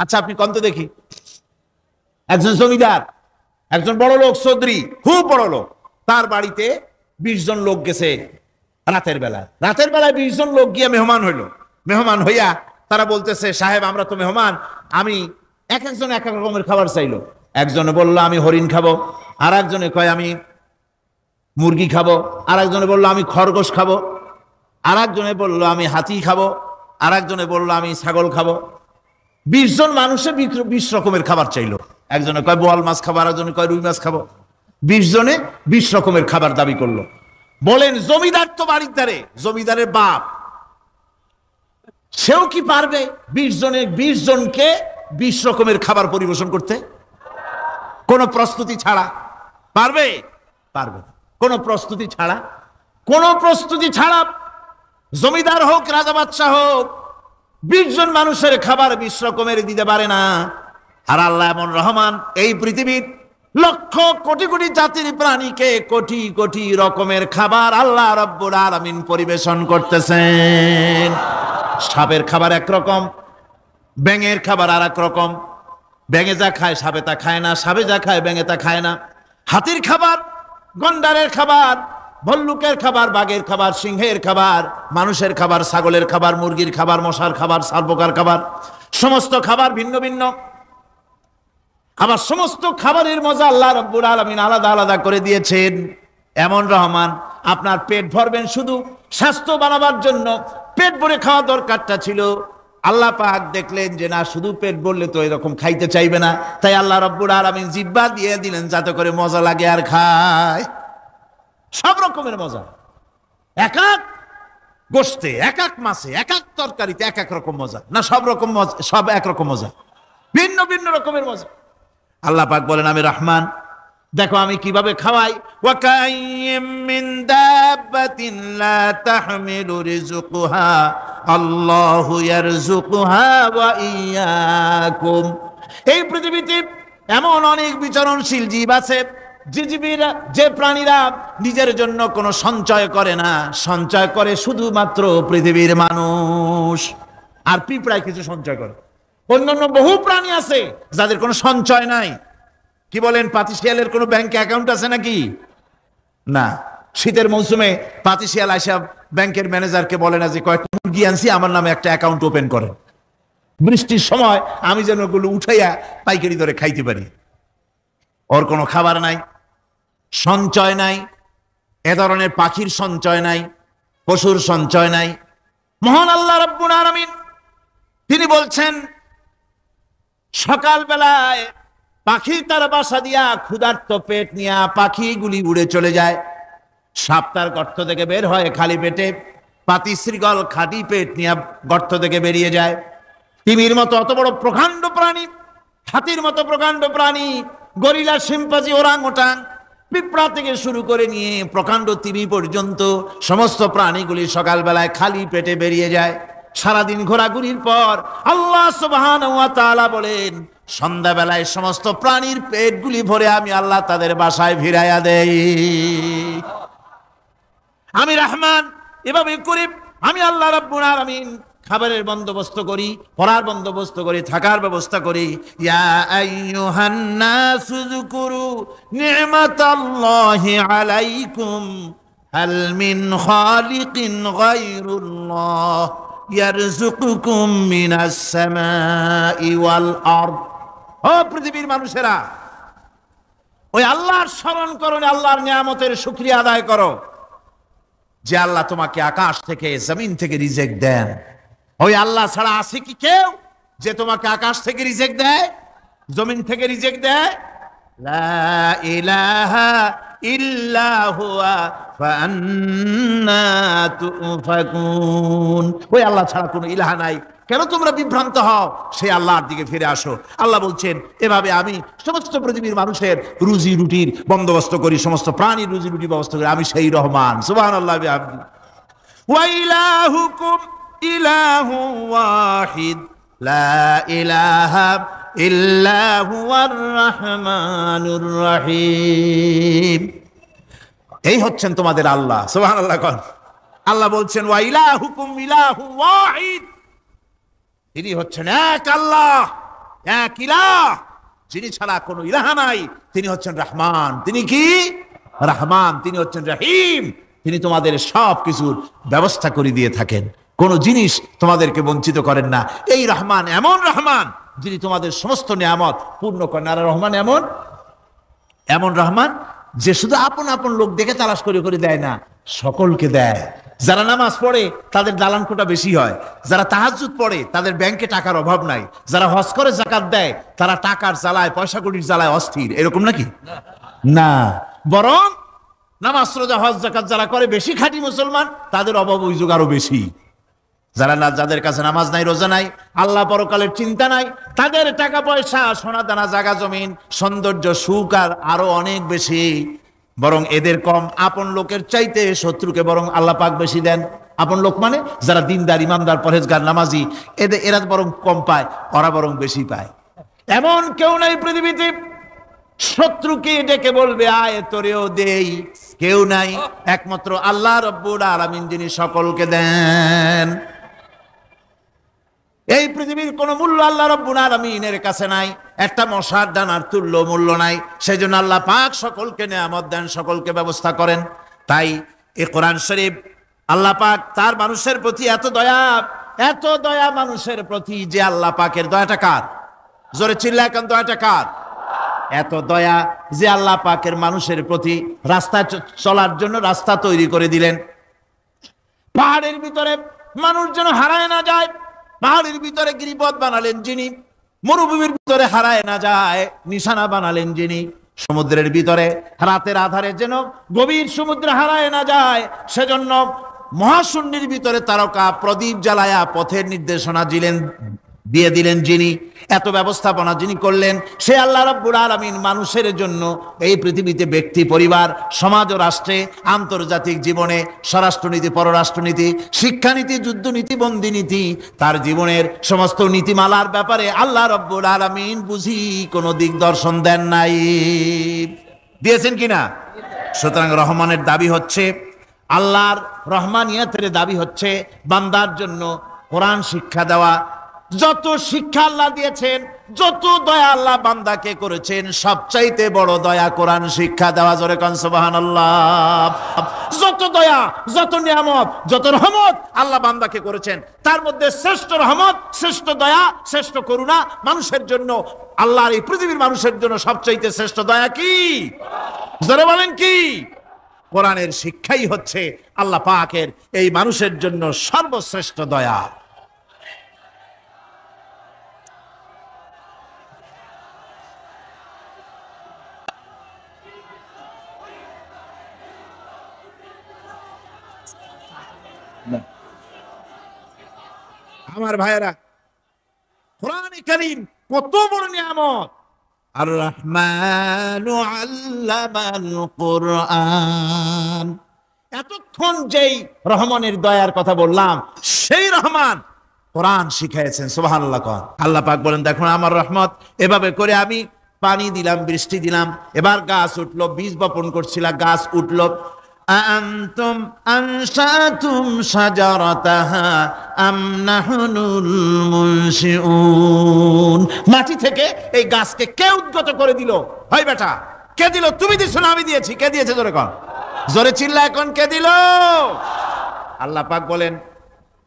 আচ্ছা আপনি কত দেখি, একজন জমিদার, একজন বড় লোক, চৌধুরী, খুব বড় লোক, তার বাড়িতে 20 জন লোক গেছে রাতের বেলায়। 20 জন লোক গিয়ে মেহমান হইল। মেহমান হইয়া তারা বলতেছে, সাহেব আমরা তো মেহমান, আমি এক একজন এক এক রকমের খাবার চাইলো। একজনে বললো আমি হরিণ খাবো, আর একজনে কয় আমি মুরগি খাবো, আর একজনে বললো আমি খরগোশ খাবো, আর একজনে বললো আমি হাতি খাবো, আর একজনে বললো আমি ছাগল খাবো। 20 জন মানুষে 20 রকমের খাবার চাইলো। একজনে কয় বোয়াল মাছ খাবো, আর একজনে কয় রুই মাছ খাবো। 20 জনে 20 রকমের খাবার দাবি করলো। বলেন জমিদার তো বাড়ির ধারে, জমিদারের বাপ, সেও কি পারবে 20 জনকে 20 রকমের খাবার পরিবেশন করতে? কোন প্রস্তুতি ছাড়া পারবে? পারবে। কোন প্রস্তুতি ছাড়া, কোন প্রস্তুতি ছাড়া জমিদার হোক রাজা বাদশাহ হোক 20 জন মানুষের খাবার 20 রকমের দিতে পারে না। আর আল্লাহ এমন রহমান, এই পৃথিবীর লক্ষ কোটি কোটি জাতির প্রাণীকে কোটি কোটি রকমের খাবার আল্লাহ রাব্বুল আলামিন পরিবেশন করতেছেন। সাপের খাবার একরকম, ব্যাঙের খাবার আর এক রকম। ব্যাঙে যা খায় সাপে তা খায় না, সাপে যা খায় ব্যাঙে তা খায় না। হাতির খাবার, গন্ডারের খাবার, ভল্লুকের খাবার, বাঘের খাবার, সিংহের খাবার, মানুষের খাবার, ছাগলের খাবার, মুরগির খাবার, মশার খাবার, সারপোকার খাবার, সমস্ত খাবার ভিন্ন ভিন্ন। আবার সমস্ত খাবারের মজা আল্লাহ রাব্বুল আলামিন আলাদা আলাদা করে দিয়েছেন। এমন রহমান, আপনার পেট ভরবেন শুধু স্বাস্থ্য বানাবার জন্য, পেট ভরে খাওয়া দরকারটা ছিল। আল্লাহ পাক দেখলেন যে না, শুধু পেট ভরলে তো এরকম খাইতে চাইবে না, তাই আল্লাহ রাব্বুল আলামিন জিহ্বা দিয়ে দিলেন যাতে করে মজা লাগে আর খায়। সব রকমের মজা, এক এক গোশতে, এক এক মাছে, এক এক তরকারিতে এক এক রকম মজা না, সব রকম মজা, সব একরকম মজা, ভিন্ন ভিন্ন রকমের মজা। আল্লাহ পাক বলেন আমি রহমান, দেখো আমি কিভাবে খাওয়াই। ওয়া কাইয়্যিম মিন দাব্বাতিন লা তাহমিলু রিজকুহা আল্লাহু ইয়ারযুকুহা ওয়া ইয়্যাকুম। এই পৃথিবীতে এমন অনেক বিচরণশীল জীব আছে, যে জীবীরা, যে প্রাণীরা নিজের জন্য কোনো সঞ্চয় করে না, সঞ্চয় করে শুধুমাত্র পৃথিবীর মানুষ। আর পিঁপড়ায় কিছু সঞ্চয় করে। অন্যান্য বহু প্রাণী আছে যাদের কোনো সঞ্চয় নাই। কি বলেন, পাতিশিয়ালের কোনো ব্যাংকে অ্যাকাউন্ট আছে নাকি? না। শীতের মৌসুমে পাতিশিয়াল আইসা ব্যাংকের ম্যানেজারকে বলে না যে কয়েকটা মুরগি আনছি, আমার নামে একটা অ্যাকাউন্ট ওপেন করেন, বৃষ্টির সময় আমি যেন ওগুলো উঠাইয়া পাইকারি দরে খাইতে পারি। ওর কোনো খাবার নাই, সঞ্চয় নাই। এ ধরনের পাখির সঞ্চয় নাই, পশুর সঞ্চয় নাই। মহান আল্লাহ রাব্বুল আলামিন তিনি বলছেন, সকাল বেলায় পাখি তার বাসা দিয়া ক্ষুধার্ত পেট নিয়ে পাখিগুলি উড়ে চলে যায়। সাপ তার গর্ত থেকে বের হয় খালি পেটে, পাতি শৃগল খালি পেট নিয়ে গর্ত থেকে বেরিয়ে যায়। তিমির মতো অত বড় প্রকাণ্ড প্রাণী, হাতির মতো প্রকাণ্ড প্রাণী, গরিলা, শিম্পাঞ্জি, ওরাংওটাং, পিঁপড়া থেকে শুরু করে নিয়ে প্রকাণ্ড তিমি পর্যন্ত সমস্ত প্রাণীগুলি সকালবেলায় খালি পেটে বেরিয়ে যায়। সারাদিন ঘোরাঘুরির পর আল্লাহ সুবহানাহু ওয়া তাআলা বলেন, সন্ধ্যাবেলায় সমস্ত প্রাণীর পেটগুলি ভরে আমি আল্লাহ তাদের বাসায় ফিরাইয়া দেই। আমি রহমান, এভাবে করি আমি আল্লাহ রাব্বুল আলামিন খাবারের বন্দোবস্ত করি, পড়ার বন্দোবস্ত করি, থাকার ব্যবস্থা করি। ইয়া আইয়ুহান নাসু যুকুরু নি'মাতাল্লাহি আলাইকুম হাল মিন খালিকিন গায়রুল্লাহ ইয়ারযুকুকুম মিনাস সামাই ওয়াল আরদ। ও পৃথিবীর মানুষেরা, ওই আল্লাহর স্মরণ করো, আল্লাহর নিয়ামতের শুকরিয়া আদায় করো যে আল্লাহ তোমাকে আকাশ থেকে, জমিন থেকে রিজিক দেন। ওই আল্লাহ ছাড়া আছে কি কেউ যে তোমাকে আকাশ থেকে রিজিক দেয়, জমিন থেকে রিজিক দেয়? লা ইলাহা ইল্লা হুয়া ফাআন্না তুফাকুন। ওই আল্লাহ ছাড়া কোনো ইলাহা নাই, কেন তোমরা বিভ্রান্ত হও? সেই আল্লাহর দিকে ফিরে আসো। আল্লাহ বলছেন, এভাবে আমি সমস্ত পৃথিবীর মানুষের রুজি রুটির বন্দোবস্ত করি, সমস্ত প্রাণীর রুজি রুটির ব্যবস্থা করি। আমি সেই রহমান। সুবহানাল্লাহ বিহামদি। ওয়া ইলাহুকুম ইলাহু ওয়াহিদ লা ইলাহা ইল্লা হুয়ার রহমানুর রহিম। এই হচ্ছেন তোমাদের আল্লাহ। সুবহানাল্লাহ। আল্লাহ বলছেন, ওয়া ইলাহুকুম ইলাহু ওয়াহিদ, তিনি হচ্ছেন এক আল্লাহ, এক ইলাহ, যিনি ছাড়া কোনো ইলাহা নাই, তিনি হচ্ছেন রহমান। তিনি কি? রহমান। তিনি হচ্ছেন রহিম। তিনি তোমাদের সব কিছুর ব্যবস্থা করে দিয়ে থাকেন, কোন জিনিস তোমাদেরকে বঞ্চিত করেন না। এই রহমান এমন রহমান যিনি তোমাদের সমস্ত নিয়ামত পূর্ণ করেন। আর রহমান এমন এমন রহমান যে শুধু আপন আপন লোক দেখে তালাশ করে করে দেয় না, সকলকে দেয়। যারা নামাজ পড়ে তাদের দালান কোটা বেশি হয়, যারা তাহাজ্জুদ পড়ে তাদের ব্যাংকে টাকার অভাব নাই, যারা হজ করে যাকাত দেয় তারা টাকার জ্বালায়, পয়সা কড়ির জ্বালায় অস্থির। এরকম নাকি? না, বরং নামাজ রোজা হজ যাকাত যারা করে বেশি খাঁটি মুসলমান, তাদের অভাব অভিযোগ আরো বেশি। যাদের কাছে নামাজ নাই, রোজা নাই, আল্লাহ পরকালের চিন্তা নাই, তাদের টাকা পয়সা, সোনা দানা, জায়গা জমিন, সৌন্দর্য, সুখ আর আরো অনেক বেশি। বরং এদের কম। আপন লোকের চাইতে শত্রুকে বরং আল্লাহ পাক বেশি দেন। আপন লোক মানে যারা দিনদার, ইমানদার, পরহেজগার, নামাজি, এরা বরং কম পায়, ওরা বরং বেশি পায়। এমন কেউ নাই পৃথিবীতে শত্রুকে ডেকে বলবে আয় তোরেও দেই, কেউ নাই, একমাত্র আল্লাহ রব্বুল আলামিন যিনি সকলকে দেন। এই পৃথিবীর কোন মূল্য আল্লাহ রব্বুল আলামিনের কাছে নাই, একটা মশার দানার তুল্য মূল্য নাই। সেজন্য আল্লাহ পাক সকলকে নিয়ামত দেন, সকলকে ব্যবস্থা করেন। তাই এই কোরআন শরীফ আল্লাহ পাক তার মানুষের প্রতি এত দয়া মানুষের প্রতি, যে আল্লাহ পাকের দয়াটা কার? জোরে চিল্লা এখন, দয়াটা কার? এত দয়া যে আল্লাহ পাকের মানুষের প্রতি রাস্তা চলার জন্য রাস্তা তৈরি করে দিলেন। পাহাড়ের ভিতরে মানুষ যেন হারায় না যায়, পাহাড়ের ভিতরে গিরিপথ বানালেন যিনি, মরুভূমির ভিতরে হারায় না যায় নিশানা বানালেন যিনি, সমুদ্রের ভিতরে রাতের আধারে যেন গভীর সমুদ্রে হারায় না যায়, সেজন্য মহাশূন্যের ভিতরে তারকা প্রদীপ জ্বালায়া পথের নির্দেশনা দিয়ে দিলেন যিনি, এত ব্যবস্থাপনা যিনি করলেন, সে আল্লাহ রাব্বুল আলামিন মানুষের জন্য এই পৃথিবীতে ব্যক্তি, পরিবার, সমাজ ও রাষ্ট্রে, আন্তর্জাতিক জীবনে, স্বরাষ্ট্রনীতি, পররাষ্ট্রনীতি, শিক্ষানীতি, যুদ্ধনীতি, বন্দিনীতি, তার জীবনের সমস্ত নীতিমালার ব্যাপারে আল্লাহ রাব্বুল আলামিন বুঝি কোনো দিকদর্শন দেন নাই। দিয়েছেন কিনা? সুতরাং রহমানের দাবি হচ্ছে, আল্লাহর রহমানিয়তের দাবি হচ্ছে বান্দার জন্য কোরআন শিক্ষা দেওয়া। যত শিক্ষা আল্লাহ দিয়েছেন, যত দয়া আল্লাহ বান্দাকে করেছেন, সবচাইতে বড় দয়া কোরআন শিক্ষা দেওয়া। জোরে কোন সুবহানাল্লাহ। যত দয়া, যত নিয়ামত, যত রহমত আল্লাহ বান্দাকে করেছেন, তার মধ্যে শ্রেষ্ঠ রহমত, শ্রেষ্ঠ দয়া, শ্রেষ্ঠ করুণা মানুষের জন্য, আল্লাহর এই পৃথিবীর মানুষের জন্য সবচাইতে শ্রেষ্ঠ দয়া কি? জোরে বলেন কি? কোরআনের শিক্ষাই হচ্ছে আল্লাহ পাকের এই মানুষের জন্য সর্বশ্রেষ্ঠ দয়া। আমার ভাইয়েরা, কোরআন কারীম কত বড় নিয়ামত। আর রহমানু আল্লামাল কোরআন। এতক্ষণ যেই রহমানের দয়ার কথা বললাম, সেই রহমান কোরআন শিখাইছেন। সুবহানাল্লাহ। আল্লাহ পাক বলেন, দেখুন আমার রহমত, এভাবে করে আমি পানি দিলাম, বৃষ্টি দিলাম, এবার গাছ উঠলো, বীজ বপন করছিলাম, গাছ উঠলো। আনতুম আনশাতুম শাজারাতাহা আম নাহনুল মুনশিউন। মাটি থেকে এই গাছকে কে উদ্গত করে দিল? ভাই বেটা, কে দিল? তুমি দিছো না আমি দিয়েছি? কে দিয়েছে? জোরে কোন, জোরে চিল্লা এখন, কে দিল? আল্লাহ পাক বলেন,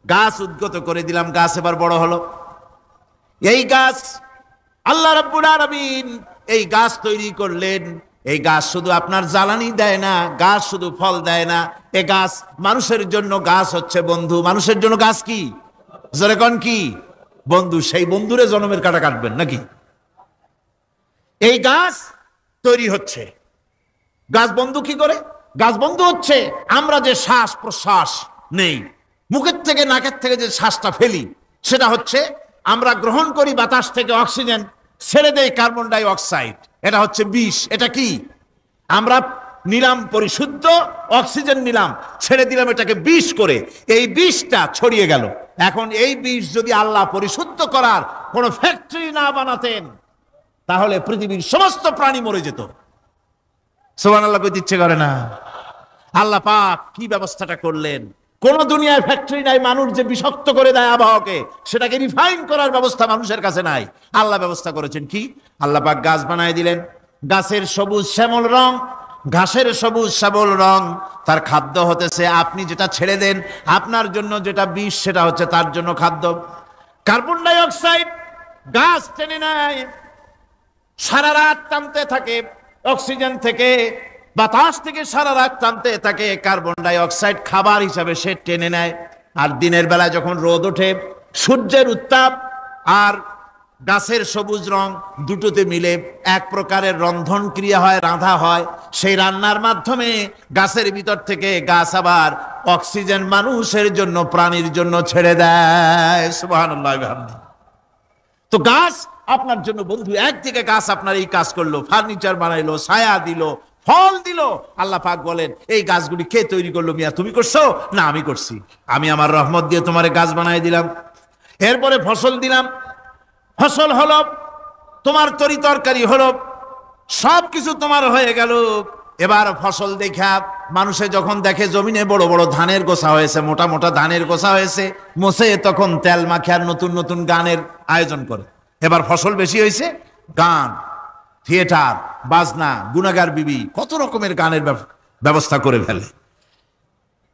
গাছ উদ্গত করে দিলাম, গাছ এবার বড় হলো। এই গাছ আল্লাহ রাব্বুল আলামিন এই গাছ তৈরি করলেন। এই গাছ শুধু আপনার জ্বালানি দেয় না, গাছ শুধু ফল দেয় না, এই গাছ মানুষের জন্য, গাছ হচ্ছে বন্ধু। মানুষের জন্য গাছ কি? জোরে কোন কি? বন্ধু। সেই বন্ধুরে জন্মের কাটা কাটবেন নাকি? এই গাছ তৈরি হচ্ছে। গাছ বন্ধু কি করে? গাছ বন্ধু হচ্ছে আমরা যে শ্বাস প্রশ্বাস নেই, মুখের থেকে নাকের থেকে যে শ্বাসটা ফেলি, সেটা হচ্ছে আমরা গ্রহণ করি বাতাস থেকে অক্সিজেন, ছেড়ে দেয় কার্বন ডাই অক্সাইড। এটা হচ্ছে বিষ। এটা কি? আমরা নিলাম পরিশুদ্ধ অক্সিজেন, নিলাম, ছেড়ে দিলাম এটাকে বিষ করে, এই বিষটা ছড়িয়ে গেল। এখন এই বিষ যদি আল্লাহ পরিশুদ্ধ করার কোন ফ্যাক্টরি না বানাতেন, তাহলে পৃথিবীর সমস্ত প্রাণী মরে যেত। সুবহানাল্লাহ কইতে ইচ্ছে করে না? আল্লাহ পাক কি ব্যবস্থাটা করলেন! কোন দুনিয়ায় ফ্যাক্টরি নাই মানুষ যে বিষাক্ত করে দেয় আবহাওয়াকে, সেটাকে রিফাইন করার ব্যবস্থা মানুষের কাছে নাই। আল্লাহ ব্যবস্থা করেছেন কি? আল্লাহ পাক গাছ বানায় দিলেন, গাছের সবুজ শ্যামল রং, ঘাসের সবুজ শ্যামল রং, তার খাদ্য হতেছে আপনি যেটা ছেড়ে দেন, আপনার জন্য যেটা বিষ সেটা হচ্ছে তার জন্য খাদ্য। কার্বন ডাই অক্সাইড গাছ টেনে নেয়, সারা রাত টানতে থাকে, অক্সিজেন থেকে বাতাস থেকে সারা রাত টানতে থাকে, কার্বন ডাই অক্সাইড খাবার হিসাবে সে টেনে নেয়। আর দিনের বেলা যখন রোদ ওঠে, সূর্যের উত্তাপ আর গাছের সবুজ রং দুটোতে মিলে এক প্রকারের রন্ধন ক্রিয়া হয়, রাঁধা হয়। সেই রান্নার মাধ্যমে গাছের ভিতর থেকে গাছ আবার অক্সিজেন মানুষের জন্য, প্রাণীর জন্য ছেড়ে দেয়। সুবহানাল্লাহ। তো গাছ আপনার জন্য বন্ধু, একদিকে গাছ আপনার এই কাজ করলো, ফার্নিচার বানাইলো, ছায়া দিল, ফল দিল। আল্লাহ পাক বলেন এই গাছগুলি কে তৈরি করলো? মিয়া তুমি করছো? না আমি করছি। আমি আমার রহমত দিয়ে তোমারে গাছ বানাই দিলাম। এরপরে ফসল দিলাম, ফসল হলো, তোমার তরি তরকারি হলো, সবকিছু তোমার হয়ে গেল। এবার ফসল দেখা মানুষে যখন দেখে জমিনে বড় বড় ধানের গোছা হয়েছে, মোটা মোটা ধানের গোছা হয়েছে, মোছে তখন তেল মাখিয়ার নতুন নতুন গানের আয়োজন করে। এবার ফসল বেশি হয়েছে, গান, থিয়েটার, বাজনা, গুনাগার বিবি, কত রকমের গানের ব্যবস্থা করে ফেলে।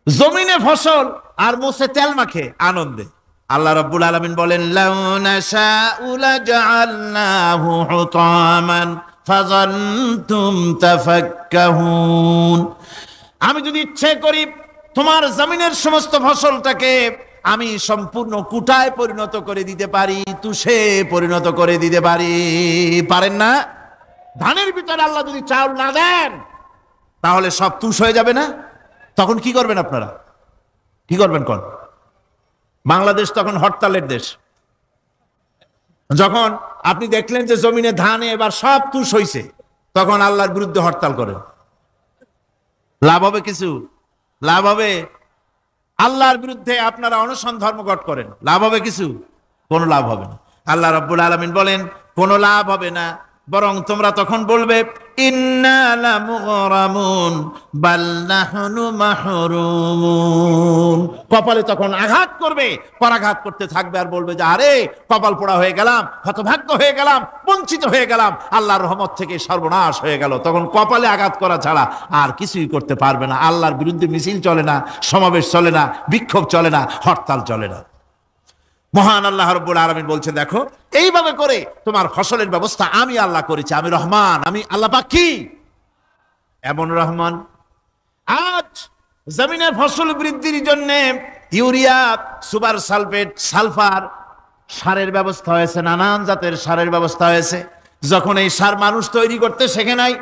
জমিনে ফসল আর মোছে তেল মাখে আনন্দে। আল্লাহ রাব্বুল আলামিন বলেন লাউ নাশাউ লাজআলনাহু হুতামান ফাযান্তুম তাফাক্কাহুন। আমি যদি ইচ্ছে করি তোমার জমিনের সমস্ত ফসলটাকে আমি সম্পূর্ণ কুটায় পরিণত করে দিতে পারি, তুষে পরিণত করে দিতে পারি। পারেন না? ধানের ভিতরে আল্লাহ যদি চাউল না দেন তাহলে সব তুষ হয়ে যাবে না? তখন কি করবেন আপনারা? কি করবেন? কোন বাংলাদেশ তখন হরতালের দেশ। যখন আপনি দেখলেন যে জমিনে ধানে এবার সব তুষ হইছে, তখন আল্লাহর বিরুদ্ধে হরতাল করেন। লাভ হবে কিছু? লাভ হবে? আল্লাহর বিরুদ্ধে আপনারা অনশন ধর্মঘট করেন, লাভ হবে কিছু? কোনো লাভ হবে না। আল্লাহ রাব্বুল আলামিন বলেন কোনো লাভ হবে না, বরং তোমরা তখন বলবে ইন্না লামুগরামুন বাল নাহনু মাহরুমুন। কপালে তখন আঘাত করবে, পরাঘাত করতে থাকবে আর বলবে যে আরে কপাল পোড়া হয়ে গেলাম, হতভাগ্য হয়ে গেলাম, বঞ্চিত হয়ে গেলাম, আল্লাহর রহমত থেকে সর্বনাশ হয়ে গেল। তখন কপালে আঘাত করা ছাড়া আর কিছুই করতে পারবে না। আল্লাহর বিরুদ্ধে মিছিল চলে না, সমাবেশ চলে না, বিক্ষোভ চলে না, হরতাল চলে না। মহান আল্লাহ রাব্বুল আলামিন বলছেন দেখো এইভাবে করে তোমার ফসলের ব্যবস্থা আমি আল্লাহ করেছি। আমি রহমান, আমি আল্লাহ পাক কি এমন রহমান। আজ জমিনের ফসল বৃদ্ধির জন্য ইউরিয়া, সুপার সালফেট, সালফার সারের ব্যবস্থা হয়েছে, নানান জাতের সারের ব্যবস্থা হয়েছে। যখন এই সার মানুষ তৈরি করতে শেখে নাই,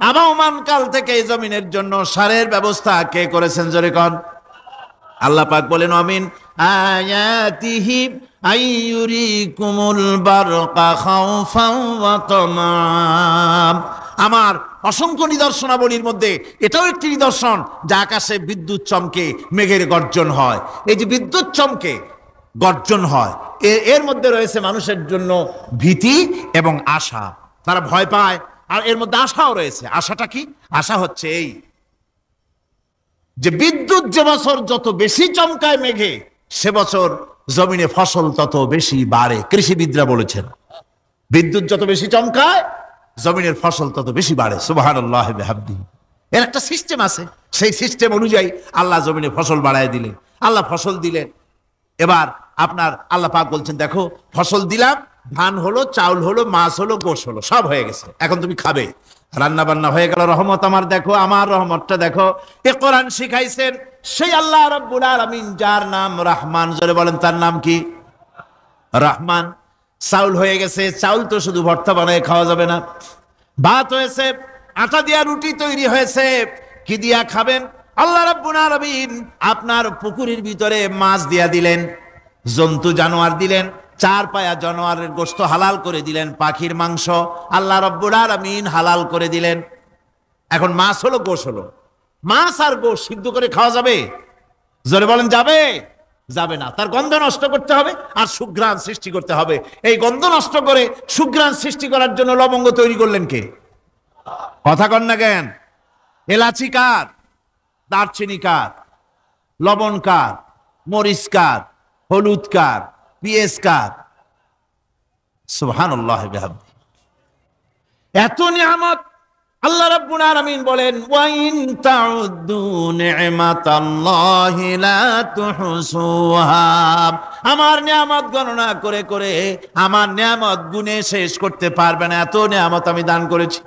আবহমান কাল থেকে এই জমিনের জন্য সারের ব্যবস্থা কে করেছেন? জোরে কোন। আল্লাহ পাক বলেন আমিন আয়াতিহি আইয়ুরিকুমুল বারকা খাউফান ওয়া তামাম। আমার অসংখ্য নিদর্শনাবলীর মধ্যে এটাও একটি নিদর্শন যে আকাশে বিদ্যুৎ চমকে মেঘের গর্জন হয়। এই যে বিদ্যুৎ চমকে গর্জন হয়, এর মধ্যে রয়েছে মানুষের জন্য ভীতি এবং আশা। তারা ভয় পায়, আর এর মধ্যে আশাও রয়েছে। আশাটা কি? আশা হচ্ছে এই যে বিদ্যুৎ যে বছর যত বেশি চমকায় মেঘে, সে বছর জমিনে ফসল তত বেশি বাড়ে। কৃষিবিদরা বলেছেন বিদ্যুৎ যত বেশি চমকায় জমিনের ফসল তত বেশি বাড়ে। সুবহানাল্লাহি ওয়া বিহামদিহি। এর একটা সিস্টেম আছে, সেই সিস্টেম অনুযায়ী আল্লাহ জমিনে ফসল বাড়ায় দিলেন। আল্লাহ ফসল দিলেন। এবার আপনার আল্লাহ পাক বলছেন দেখো ফসল দিলাম, ধান হলো, চাউল হলো, মাছ হলো, গোশ হলো, সব হয়ে গেছে, এখন তুমি খাবে। রান্না বান্না হয়ে গেল, রহমত আমার দেখো, আমার রহমতটা দেখো। এ কোরআন শিখাইছেন সেই আল্লাহ রাব্বুল আলামিন যার নাম রহমান। জোরে বলেন তার নাম কি? রহমান। চাউল হয়ে গেছে, চাউল তো শুধু ভর্তা বানায় খাওয়া যাবে না। ভাত হয়েছে, আটা দিয়া রুটি তৈরি হয়েছে, কি দিয়া খাবেন? আল্লাহ রাব্বুল আলামিন আপনার পুকুরের ভিতরে মাছ দিয়া দিলেন, জন্তু জানোয়ার দিলেন, চার পায়া জানোয়ারের গোশত হালাল করে দিলেন, পাখির মাংস আল্লাহ রাব্বুল আলামিন হালাল করে দিলেন। এখন মাছ হলো, গোশ হলো। মাছ আর গোশ সিদ্ধ করে খাওয়া যাবে? জোরে বলেন যাবে? যাবে না। তার গন্ধ নষ্ট করতে হবে আর সুঘ্রাণ সৃষ্টি করতে হবে। এই গন্ধ নষ্ট করে সুঘ্রাণ সৃষ্টি করার জন্য লবঙ্গ তৈরি করলেন কে? কথা কন না কেন? এলাচি কার? দারচিনি কার? লবণ কার, মরিচ কার, হলুদ কার, পেঁয়াজ কার? সুবহানাল্লাহ বিহামদি। এত নিয়ামত আল্লাহ রাব্বুল আলামিন বলেন, ওয়া ইন তাউদ্দু নি'মাতাল্লাহি লা তুহসুহা। আমার নিয়ামত গণনা করে করে আমার নিয়ামত গুণে শেষ করতে পারবে না, এত নিয়ামত আমি দান করেছি।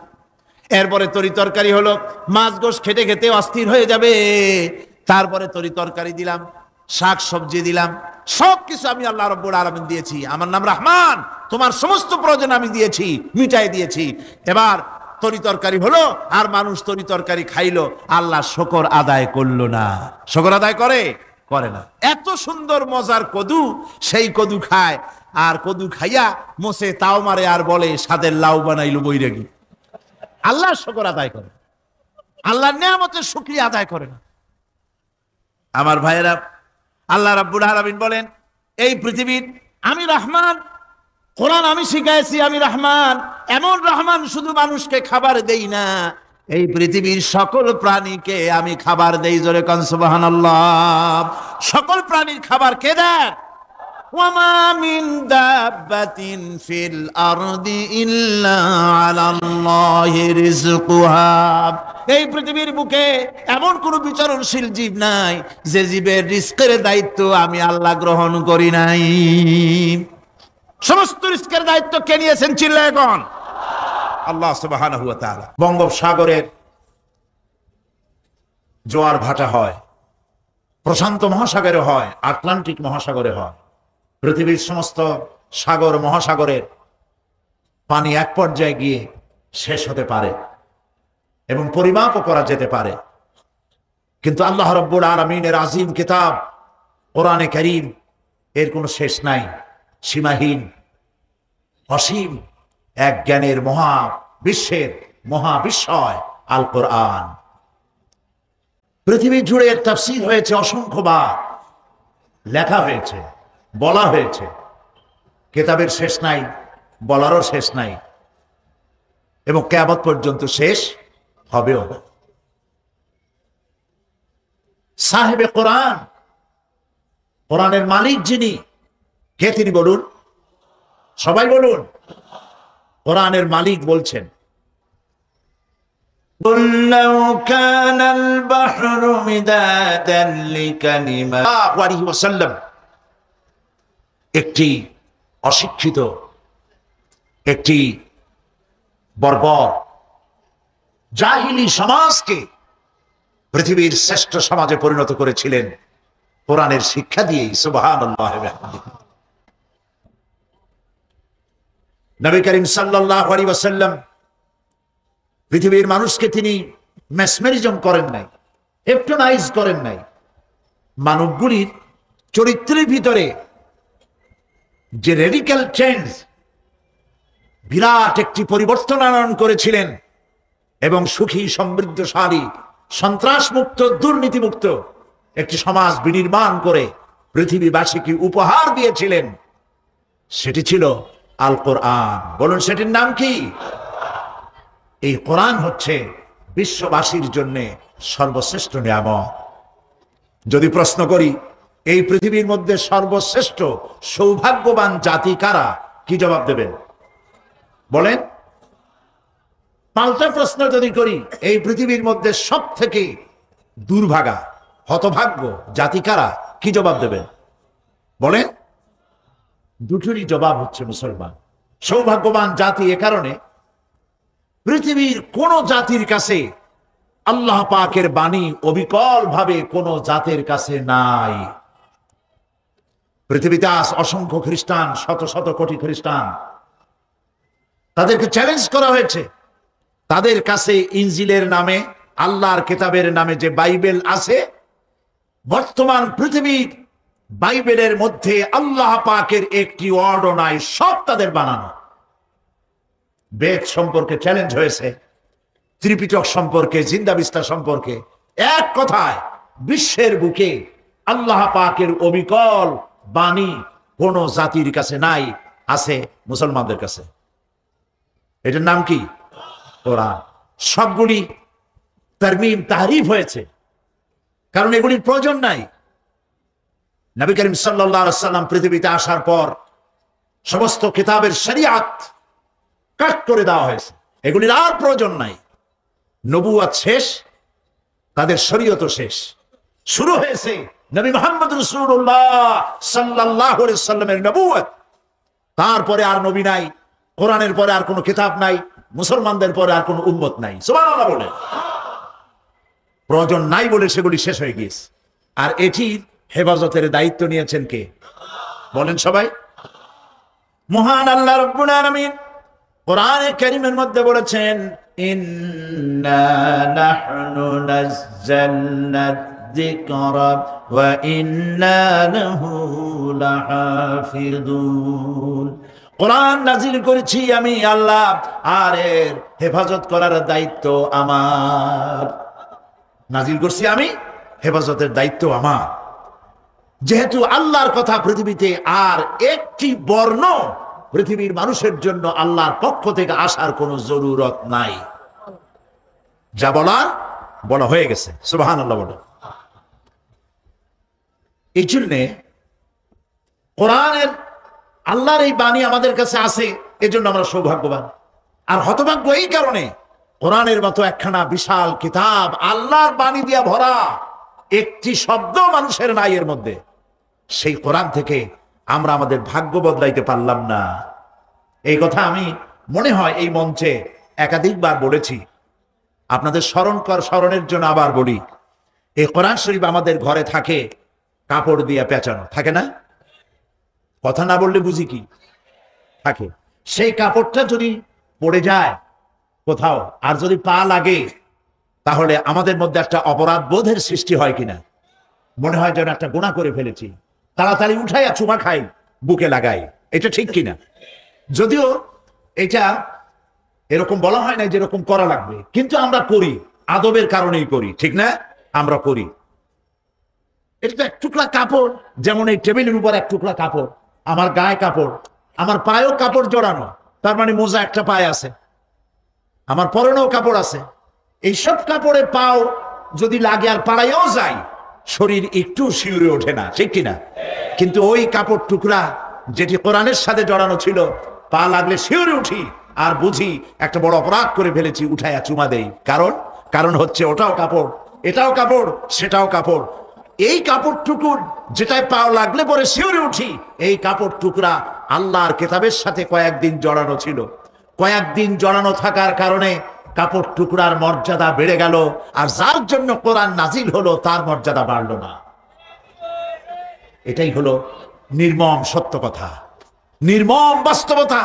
এরপরে তরি তরকারি হলো, মাছ গোশ খেতে খেতে অস্থির হয়ে যাবে, তারপরে তরি তরকারি দিলাম, শাক সবজি দিলাম, সবকিছু আমি আল্লাহ রাব্বুল আলামিন দিয়েছি। আমার নাম রহমান, তোমার সমস্ত প্রয়োজন আমি দিয়েছি, মিটাই দিয়েছি। এবার তরি তরকারি হলো, আর মানুষ তরি তরকারি খাইলো, আল্লাহ শুকর আদায় করলো না। শুকর আদায় করে না। এত সুন্দর মজার কদু, সেই কদু খায়, আর কদু খাইয়া মোসে তাও মারে, আর বলে স্বাদের লাউ বানাইলো বৈরাগী। আল্লাহ শুকর আদায় করে, আল্লাহর নিয়ামতের শুকরিয়া আদায় করে না। আমার ভাইয়েরা, আল্লাহ রাব্বুল আলামিন বলেন, এই পৃথিবীর আমি রহমান, কোরআন আমি শিখাইছি আমি রহমান। এমন রহমান শুধু মানুষকে খাবার দেই না, এই পৃথিবীর সকল প্রাণীকে আমি খাবার দেই। জোরে কান সুবহানাল্লাহ। সকল প্রাণীর খাবার কে দেন? ওয়ামা মিন দাব্বাতিন ফিল আরদি ইল্লা আলাল্লাহি রিজকুহা। এই পৃথিবীর বুকে এমন কোন বিচরণশীল জীব নাই যে জীবের রিজকের দায়িত্ব আমি আল্লাহ গ্রহণ করি নাই। সমস্ত রিজকের দায়িত্ব কে নিয়েছেন? চিল্লায় এখন আল্লাহ সুবহানাহু ওয়া তাআলা। বঙ্গোপসাগরের জোয়ার ভাটা হয়, প্রশান্ত মহাসাগরে হয়, আটলান্টিক মহাসাগরে হয়। পৃথিবীর সমস্ত সাগর মহাসাগরের পানি এক পর্যায়ে গিয়ে শেষ হতে পারে এবং পরিমাপও করা যেতে পারে, কিন্তু আল্লাহ রাব্বুল আলামিনের আজিম কিতাব কোরআনে কারীম এর কোনো শেষ নাই, সীমাহীন, অসীম এক জ্ঞানের বিশ্বের মহাবিস্ময় আল কোরআন। পৃথিবী জুড়ে এর তাফসীর হয়েছে অসংখ্যবার, লেখা হয়েছে, বলা হয়েছে। কিতাবের শেষ নাই, বলারও শেষ নাই, এবং কিয়ামত পর্যন্ত শেষ হবেও না। সাহেবে কোরআন, কোরআনের মালিক যিনি, কে তিনি বলুন? সবাই বলুন। কোরআনের মালিক বলছেন, قُلْ لَوْ كَانَ الْبَحْرُ مِدَادًا لِكَلِمَاتِ একটি অশিক্ষিত, একটি বর্বর জাহিলি সমাজকে পৃথিবীর শ্রেষ্ঠ সমাজে পরিণত করেছিলেন কোরআনের শিক্ষা দিয়েই। সুবহানাল্লাহ। নবী করিম সাল্লাল্লাহু আলাইহি ওয়াসাল্লাম পৃথিবীর মানুষকে তিনি মেসমেরিজম করেন নাই, হিপনোটাইজ করেন নাই। মানবগুলির চরিত্রের ভিতরে যে রেডিক্যাল চেঞ্জ, বিরাট একটি পরিবর্তন আনয়ন করেছিলেন এবং সুখী, সমৃদ্ধশালী, সন্ত্রাসমুক্ত, দুর্নীতিমুক্ত একটি সমাজ বিনির্মাণ করে পৃথিবীবাসীকে উপহার দিয়েছিলেন, সেটি ছিল আল কোরআন। বলুন, সেটির নাম কি? এই কোরআন হচ্ছে বিশ্ববাসীর জন্য সর্বশ্রেষ্ঠ নিয়ামত। যদি প্রশ্ন করি এই পৃথিবীর মধ্যে সর্বশ্রেষ্ঠ সৌভাগ্যবান জাতি কারা, কি জবাব দেবেন? বলেন। পাল্টা প্রশ্ন যদি করি এই পৃথিবীর মধ্যে সব থেকে দুর্ভাগা, হতভাগ্য জাতি কারা, কি জবাব দেবেন? বলেন। দুটোরই জবাব হচ্ছে মুসলমান। সৌভাগ্যবান জাতি এ কারণে, পৃথিবীর কোন জাতির কাছে আল্লাহ পাকের বাণী অবিকল ভাবে কোন জাতির কাছে নাই। পৃথিবীতে আজ অসংখ্য খ্রিস্টান, শত শত কোটি খ্রিস্টান, তাদেরকে চ্যালেঞ্জ করা হয়েছে। তাদের কাছে ইনজিলের নামে, আল্লাহর কিতাবের নামে যে বাইবেল আছে, বর্তমান পৃথিবীর বাইবেলের মধ্যে আল্লাহ পাকের একটি ওয়ার্ডও নাই, সব তাদের বানানো। বেদ সম্পর্কে চ্যালেঞ্জ হয়েছে, ত্রিপিটক সম্পর্কে, জিন্দাবিস্তা সম্পর্কে। এক কথায় বিশ্বের বুকে আল্লাহ পাকের অবিকল বাণী কোন জাতির কাছে নাই, আছে মুসলমানদের কাছে। এটার নাম কি? কোরআন। সবগুলি তারমিম, তাহরিফ হয়েছে, কারণ এগুলির প্রয়োজন নাই। নবী করিম সাল্লাল্লাহু আলাইহি ওয়াসাল্লাম পৃথিবীতে আসার পর সমস্ত কিতাবের শরিয়াত কাট করে দেওয়া হয়েছে, এগুলির আর প্রয়োজন নাই। নবুয়ত শেষ, তাদের শরীয়তও শেষ। শুরু হয়েছে নবী মুহাম্মদ রাসূলুল্লাহ সাল্লাল্লাহু আলাইহি ওয়াসাল্লামের নবুয়ত। তারপরে আর নবী নাই, কোরআনের পরে আর কোনো কিতাব নাই, মুসলমানদের পরে আর কোনো উম্মত নাই। সুবহানাল্লাহ বলে প্রয়োজন নাই বলে সেগুলি শেষ হয়ে গিয়েছে। আর এটির হেফাজতের দায়িত্ব নিয়েছেন কে? বলেন সবাই। মহান আল্লাহ রাব্বুল আলামিন কোরআনে কারীমের মধ্যে বলেছেন, ইন্না নাহনু নাযালনা যিকরা ওয়া ইন্না লাহু লাহাফিজুন। কোরআন নাজিল করেছি আমি আল্লাহ, আর এর হেফাজত করার দায়িত্ব আমার। নাজিল করছি আমি, হেফাজতের দায়িত্ব আমার। যেহেতু আল্লাহর কথা পৃথিবীতে আর একটি বর্ণ পৃথিবীর মানুষের জন্য আল্লাহর পক্ষ থেকে আসার কোনো জরুরত নাই, যা বলার বলা হয়ে গেছে। সুবহানাল্লাহ বলে। এই জন্যে কোরআনের আল্লাহর এই বাণী আমাদের কাছে আছে, এজন্য আমরা সৌভাগ্যবান। আর হতভাগ্য এই কারণে, কোরআনের মতো একখানা বিশাল কিতাব আল্লাহর বাণী দিয়া ভরা, একটি শব্দ মানুষের নাই এর মধ্যে। সেই কোরআন থেকে আমরা আমাদের ভাগ্য বদলাইতে পারলাম না। এই কথা আমি মনে হয় এই মঞ্চে একাধিকবার বলেছি, আপনাদের স্মরণের জন্য আবার বলি। এই কোরআন শরীফ আমাদের ঘরে থাকে কাপড় দিয়ে পেঁচানো, থাকে না? কথা না বললে বুঝি কি থাকে। সেই কাপড়টা যদি পড়ে যায় কোথাও, আর যদি পা লাগে, তাহলে আমাদের মধ্যে একটা অপরাধ বোধের সৃষ্টি হয় কিনা? মনে হয় যেন একটা গুনাহ করে ফেলেছি, তাড়াতাড়ি উঠাইয়া চুমা খাই, বুকে লাগাই। এটা ঠিক কিনা? যদিও এটা এরকম বলা হয় না যেরকম করা লাগবে, কিন্তু আমরা করি, আদবের কারণেই করি, ঠিক না? আমরা করি। এটা তো এক টুকরা কাপড়, যেমন এই টেবিলের উপর এক টুকরা কাপড়, আমার গায়ে কাপড়, আমার পায়েও কাপড় জড়ানো, তার মানে মোজা একটা পায়ে আছে, আমার পরনেও কাপড় আছে। এইসব কাপড়ে পাও যদি লাগে আর পাড়াইও যায়, শরীর একটু শিউরে ওঠে না, ঠিক কিনা? কিন্তু ওই কাপড় টুকরা যেটি কোরআনের সাথে জড়ানো ছিল, পা লাগলে শিউরে উঠি আর বুঝি একটা বড় অপরাধ করে ফেলেছি, উঠাইয়া চুমা দেই। কারণ হচ্ছে ওটাও কাপড়, এটাও কাপড়, সেটাও কাপড়। এই কাপড় টুকুর যেটায় পাও লাগলে পরে শিউরে উঠি, এই কাপড় টুকরা আল্লাহর কিতাবের সাথে কয়েকদিন জড়ানো ছিল। কয়েকদিন জড়ানো থাকার কারণে কাপড় টুকরার মর্যাদা বেড়ে গেল, আর যার জন্য কোরআন নাজিল হলো তার মর্যাদা বাড়লো না। এটাই হলো নির্মম সত্য কথা, নির্মম বাস্তবতা।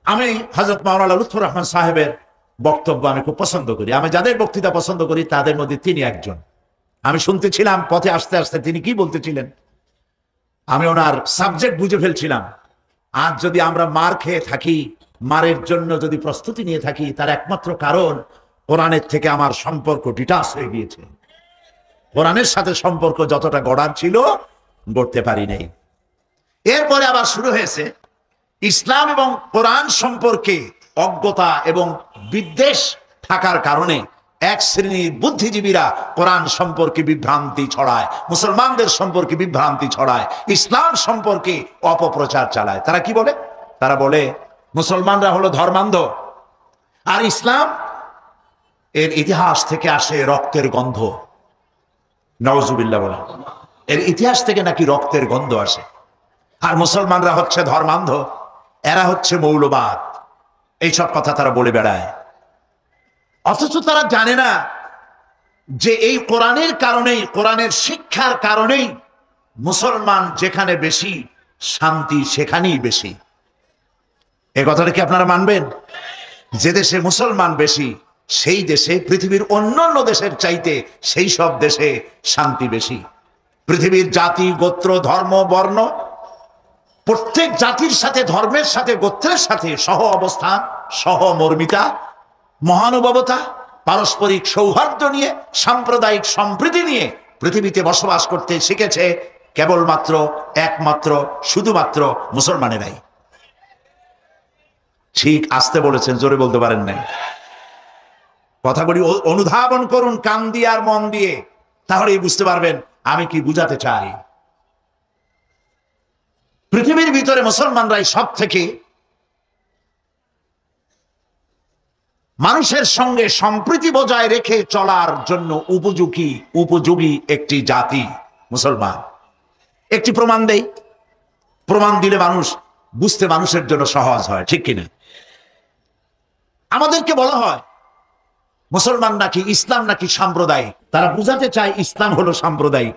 আমি হযরত মাওলানা লুৎফর রহমান সাহেবের বক্তব্য আমি খুব পছন্দ করি। আমি যাদের বক্তৃতা পছন্দ করি তাদের মধ্যে তিনি একজন। আমি শুনতেছিলাম পথে আসতে আসতে তিনি কি বলতেছিলেন, আমি ওনার সাবজেক্ট বুঝে ফেলছিলাম। আজ যদি আমরা মার খেয়ে থাকি, মারের জন্য যদি প্রস্তুতি নিয়ে থাকি, তার একমাত্র কারণ কোরআনের থেকে আমার সম্পর্ক ডিটাচ হয়ে গিয়েছে। কোরআনের সাথে সম্পর্ক যতটা গড়ার ছিল গড়তে পারি নাই। এরপরে আবার শুরু হয়েছে ইসলাম এবং কোরআন সম্পর্কে অজ্ঞতা এবং বিদ্বেষ থাকার কারণে এক শ্রেণীর বুদ্ধিজীবীরা কোরআন সম্পর্কে বিভ্রান্তি ছড়ায়, মুসলমানদের সম্পর্কে বিভ্রান্তি ছড়ায়, ইসলাম সম্পর্কে অপপ্রচার চালায়। তারা কি বলে? তারা বলে মুসলমানরা হলো ধর্মান্ধ, আর ইসলাম এর ইতিহাস থেকে আসে রক্তের গন্ধ। নাউজুবিল্লাহ বলে, এর ইতিহাস থেকে নাকি রক্তের গন্ধ আসে। আর মুসলমানরা হচ্ছে ধর্মান্ধ, এরা হচ্ছে মৌলবাদ। এইসব কথা তারা বলে বেড়ায়, অথচ তারা জানে না যে এই কোরআনের কারণেই, কোরআনের শিক্ষার কারণেই মুসলমান যেখানে বেশি, শান্তি সেখানেই বেশি। এ কথাটা কি আপনারা মানবেন? যে দেশে মুসলমান বেশি, সেই দেশে পৃথিবীর অন্যান্য দেশের চাইতে সেই সব দেশে শান্তি বেশি। পৃথিবীর জাতি, গোত্র, ধর্ম, বর্ণ, প্রত্যেক জাতির সাথে, ধর্মের সাথে, গোত্রের সাথে সহ অবস্থান, সহমর্মিতা, মহানুভবতা, পারস্পরিক সৌহার্দ্য নিয়ে, সাম্প্রদায়িক সম্প্রীতি নিয়ে পৃথিবীতে বসবাস করতে শিখেছে কেবলমাত্র, একমাত্র, শুধুমাত্র মুসলমানেরাই। ঠিক আসতে বলেছেন, জোরে বলতে পারেন নাই। কথাগুলি অনুধাবন করুন কান দিয়ে আর মন দিয়ে, তাহলেই বুঝতে পারবেন আমি কি বুঝাতে চাই। পৃথিবীর ভিতরে মুসলমানরাই সব থেকে মানুষের সঙ্গে সম্প্রীতি বজায় রেখে চলার জন্য উপযোগী একটি জাতি মুসলমান। একটি প্রমাণ দেই, প্রমাণ দিলে মানুষ বুঝতে মানুষের জন্য সহজ হয়, ঠিক কিনা? আমাদেরকে বলা হয় মুসলমান নাকি ইসলাম নাকি সাম্প্রদায়িক। তারা বুঝাতে চায় ইসলাম হলো সাম্প্রদায়িক।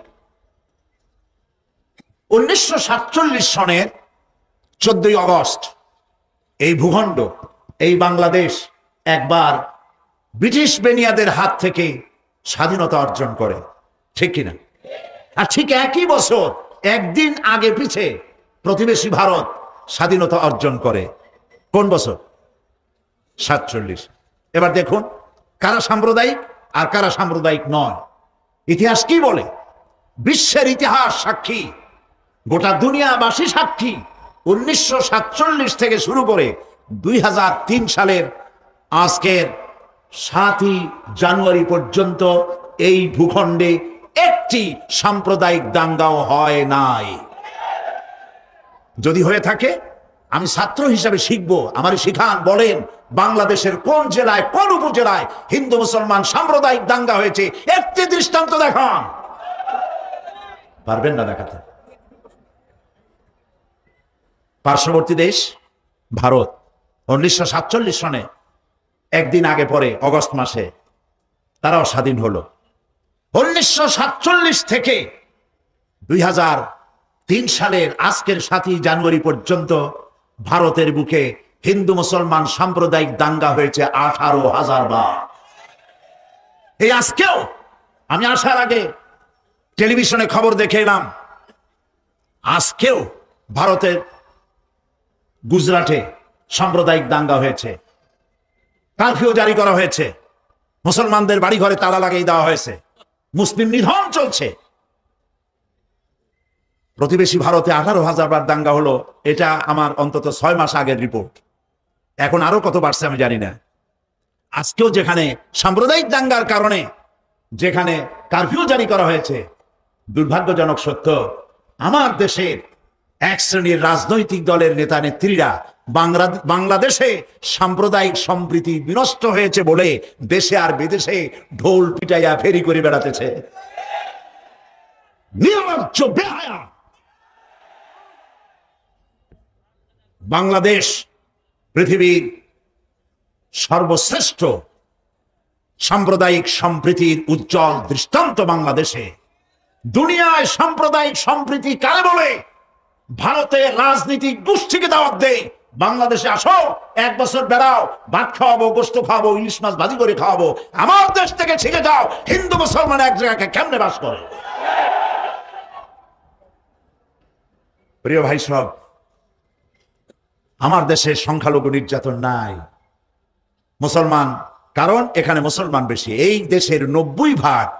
1947 সনের 14 আগস্ট এই ভূখণ্ড, এই বাংলাদেশ একবার ব্রিটিশ বেনিয়াদের হাত থেকে স্বাধীনতা অর্জন করে, ঠিক কিনা? আর ঠিক একই বছর একদিন আগে পিছে প্রতিবেশী ভারত স্বাধীনতা অর্জন করে। কোন বছর? 47। এবার দেখুন কারা সাম্প্রদায়িক আর কারা সাম্প্রদায়িক নয়। ইতিহাস কি বলে? বিশ্বের ইতিহাস সাক্ষী, গোটা দুনিয়াবাসী সাক্ষী। 1947 থেকে শুরু করে 2003 সালের আজকের 7ই জানুয়ারি পর্যন্ত এই ভূখণ্ডে একটি সাম্প্রদায়িক দাঙ্গাও হয় নাই। যদি হয়ে থাকে আমি ছাত্র হিসাবে শিখবো, আমার শিখান, বলেন বাংলাদেশের কোন জেলায় কোন উপজেলায় হিন্দু মুসলমান সাম্প্রদায়িক দাঙ্গা হয়েছে, একটি দৃষ্টান্ত দেখান। পারবেন না দেখাতে। পার্শ্ববর্তী দেশ ভারত 1947 সনে একদিন আগে পরে অগস্ট মাসে তারাও স্বাধীন হলো। 1947 থেকে 2003 সালের আজকের 7ই জানুয়ারি পর্যন্ত ভারতের বুকে হিন্দু মুসলমান সাম্প্রদায়িক দাঙ্গা হয়েছে 18,000 বার। এই আজকেও আমি আসার আগে টেলিভিশনে খবর দেখে এলাম, আজকেও ভারতের গুজরাটে সাম্প্রদায়িক দাঙ্গা হয়েছে, কারফিউ জারি করা হয়েছে, মুসলমানদের বাড়ি ঘরে তালা লাগিয়ে দেওয়া হয়েছে, মুসলিম নিধন চলছে। প্রতিবেশী ভারতে 18,000 বার দাঙ্গা হলো, এটা আমার অন্তত 6 মাস আগের রিপোর্ট। এখন আরো কত বাড়ছে আমি জানি না। আজকেও যেখানে সাম্প্রদায়িক দাঙ্গার কারণে যেখানে কারফিউ জারি করা হয়েছে, দুর্ভাগ্যজনক সত্য আমার দেশের এক শ্রেণীর রাজনৈতিক দলের নেতা নেত্রীরা বাংলাদেশে সাম্প্রদায়িক সম্প্রীতি বিনষ্ট হয়েছে বলে দেশে আর বিদেশে ঢোল পিটাইয়া ফেরি করে বেড়াতেছে। নির্লজ্জ বেহায়া। বাংলাদেশ পৃথিবীর সর্বশ্রেষ্ঠ সাম্প্রদায়িক সম্প্রীতির উজ্জ্বল দৃষ্টান্ত। বাংলাদেশে দুনিয়ায় সাম্প্রদায়িক সম্প্রীতি কারে বলে? ভারতের রাজনীতিক গোষ্ঠীকে দাওয়াত দেয়, বাংলাদেশে আসো, 1 বছর বেড়াও, ভাত খাওয়াবো, গোস্ত খাওয়াবো, ইলিশ মাছ ভাজি করে খাওয়াবো। আমার দেশ থেকে শিখে যাও হিন্দু মুসলমান এক জায়গায় কেমনে বাস করে। প্রিয় ভাই সব, আমার দেশে সংখ্যালঘু নির্যাতন নাই, মুসলমান, কারণ এখানে মুসলমান বেশি। এই দেশের 90%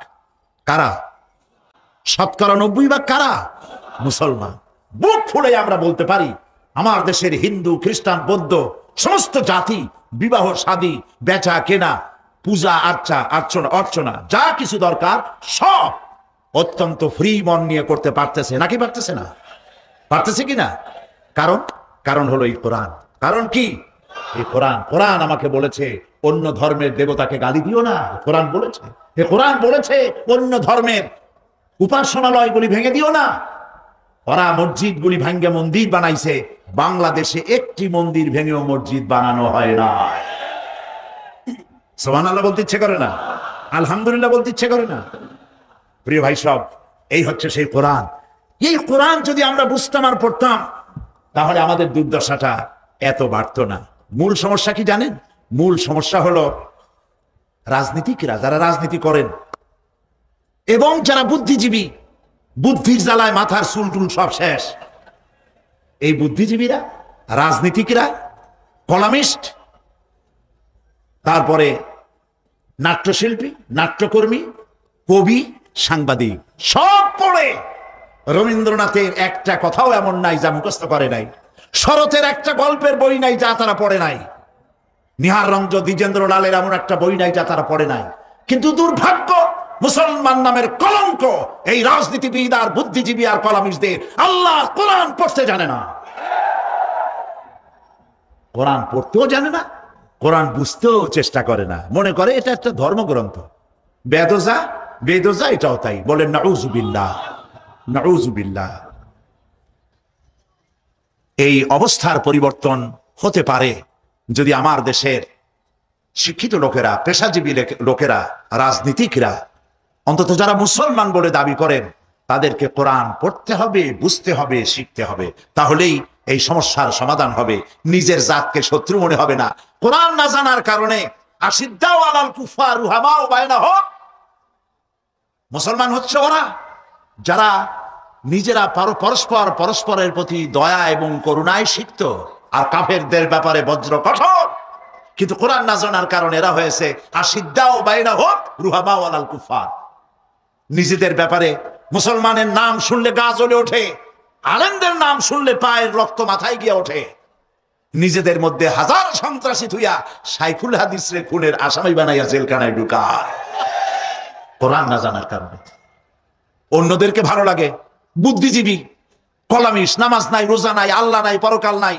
কারা? শতকরা 90% কারা? মুসলমান। বুক ফুলে আমরা বলতে পারি আমার দেশের হিন্দু, খ্রিস্টান, বৌদ্ধ সমস্ত জাতি বিবাহ শাদী, বেচা কেনা, পূজা অর্চনা যা কিছু দরকার সব অত্যন্ত ফ্রি মন নিয়ে করতে পারতেছে নাকি? পারতেছে না? পারতেছে কিনা? কারণ হলো এই কোরআন। কারণ কি? এই কোরআন আমাকে বলেছে অন্য ধর্মের দেবতাকে গালি দিও না। কোরআন বলেছে, কোরআন বলেছে অন্য ধর্মের উপাসনালয়গুলি ভেঙে দিও না। ওরা মসজিদগুলি ভেঙে মন্দির বানাইছে, বাংলাদেশে একটি মন্দির ভেঙেও মসজিদ বানানো হয় না। সুবহানাল্লাহ বলতে ইচ্ছে করে না? আলহামদুলিল্লাহ বলতে ইচ্ছে করে না? প্রিয় ভাই সব, এই হচ্ছে সেই কোরআন। এই কোরআন যদি আমরা বুঝতাম আর পড়তাম, তাহলে আমাদের দুর্দশাটা এত বাড়তো না। মূল সমস্যা কি জানেন? মূল সমস্যা হলো রাজনীতিকরা, যারা রাজনীতি করেন এবং যারা বুদ্ধিজীবী, বুদ্ধির জ্বালায় মাথার চুল টুল সব শেষ। এই বুদ্ধিজীবীরা, রাজনীতিকরা, কলামিস্ট, তারপরে নাট্যশিল্পী, নাট্যকর্মী, কবি, সাংবাদিক সব পড়ে রবীন্দ্রনাথের একটা কথাও এমন নাই যা মুখস্থ করে নাই, শরতের একটা গল্পের বই নাই যা তারা পড়ে নাই, নিহার রঞ্জন দ্বিজেন্দ্র লালের এমন একটা বই নাই যা তারা পড়ে নাই। কিন্তু দুর্ভাগ্য, মুসলমান নামের কলঙ্ক এই রাজনীতিবিদ আর বুদ্ধিজীবী আর কলামিস্টদের। আল্লাহ কোরআন পড়তে জানে না, কোরআন পড়তেও জানে না, কোরআন বুঝতেও চেষ্টা করে না, মনে করে এটা একটা ধর্মগ্রন্থ। বেদোজা বেদোজা এটাও তাই, বলেন নাউজুবিল্লাহ, নাউজুবিল্লাহ। এই অবস্থার পরিবর্তন হতে পারে যদি আমার দেশের শিক্ষিত লোকেরা, পেশাজীবী লোকেরা, রাজনীতিকরা, অন্তত যারা মুসলমান বলে দাবি করেন, তাদেরকে কোরআন পড়তে হবে, বুঝতে হবে, শিখতে হবে। তাহলেই এই সমস্যার সমাধান হবে। নিজের জাতকে শত্রু মনে হবে না। কোরআন না জানার কারণে আশিদ্দাউ আলাল কুফার রুহামাউ বাইনাহুম, মুসলমান হচ্ছে ওরা যারা নিজেরা পরস্পরের প্রতি দয়া এবং করুণায় শিখত, আর কাফেরদের ব্যাপারে বজ্র কঠোর। কিন্তু কোরআন না জানার কারণে এরা হয়েছে আশিদ্দাউ বাইনাহুম রুহামাউ আলাল কুফার। নিজেদের ব্যাপারে মুসলমানের নাম শুনলে গা জ্বলে ওঠে, আলেমদের নাম শুনলে পায়ের রক্ত মাথায় গিয়ে ওঠে। নিজেদের মধ্যে হাজার সন্ত্রাসী থুইয়া সাইফুল হাদিসের খুনের আসামি বানাইয়া জেলখানায় ঢুকায়, কোরআন না জানার কারণে। অন্যদেরকে ভালো লাগে, বুদ্ধিজীবী, কলামিস্ট, নামাজ নাই, রোজা নাই, আল্লাহ নাই, পরকাল নাই,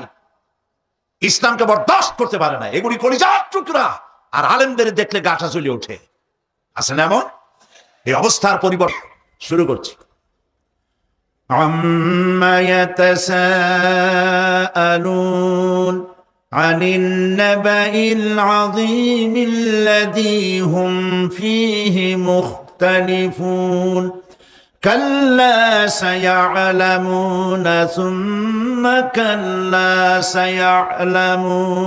ইসলামকে বরদাস্ত করতে পারে না, এগুলি কলিজার টুকরা। আর আলেমদের দেখলে গাটা জ্বলে ওঠে। আছে না এমন? এই অবস্থার পরিবর্তন শুরু করছি। عما يتساءلون عن النبأ العظيم الذي هم فيه مختلفون كلا سيعلمون ثم كلا سيعلمون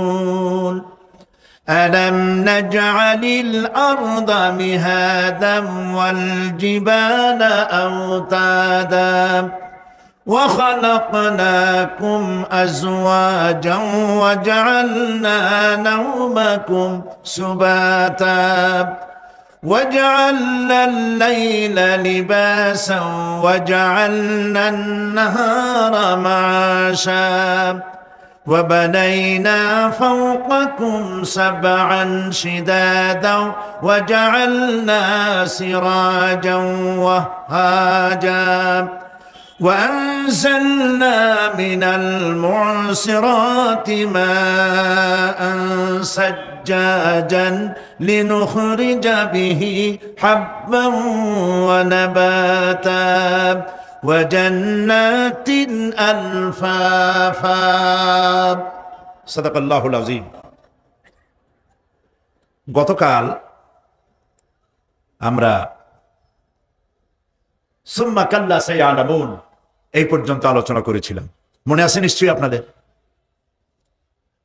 ألم نجعل الأرض مهادا والجبال أوتادا وخلقناكم أزواجا وجعلنا نومكم سباتا وجعلنا الليل لباسا وجعلنا النهار معاشا وبنينا فوقكم سبعا شدادا وجعلنا سراجا وهاجا وأنزلنا من المعصرات ماء سجاجا لنخرج به حبا ونباتا وجنات ألفافا صدق الله العظيم। গতকাল আমরা সুম্মা কাল্লা সায়ালামুন এই পর্যন্ত আলোচনা করেছিলাম, মনে আছে নিশ্চয়ই আপনাদের।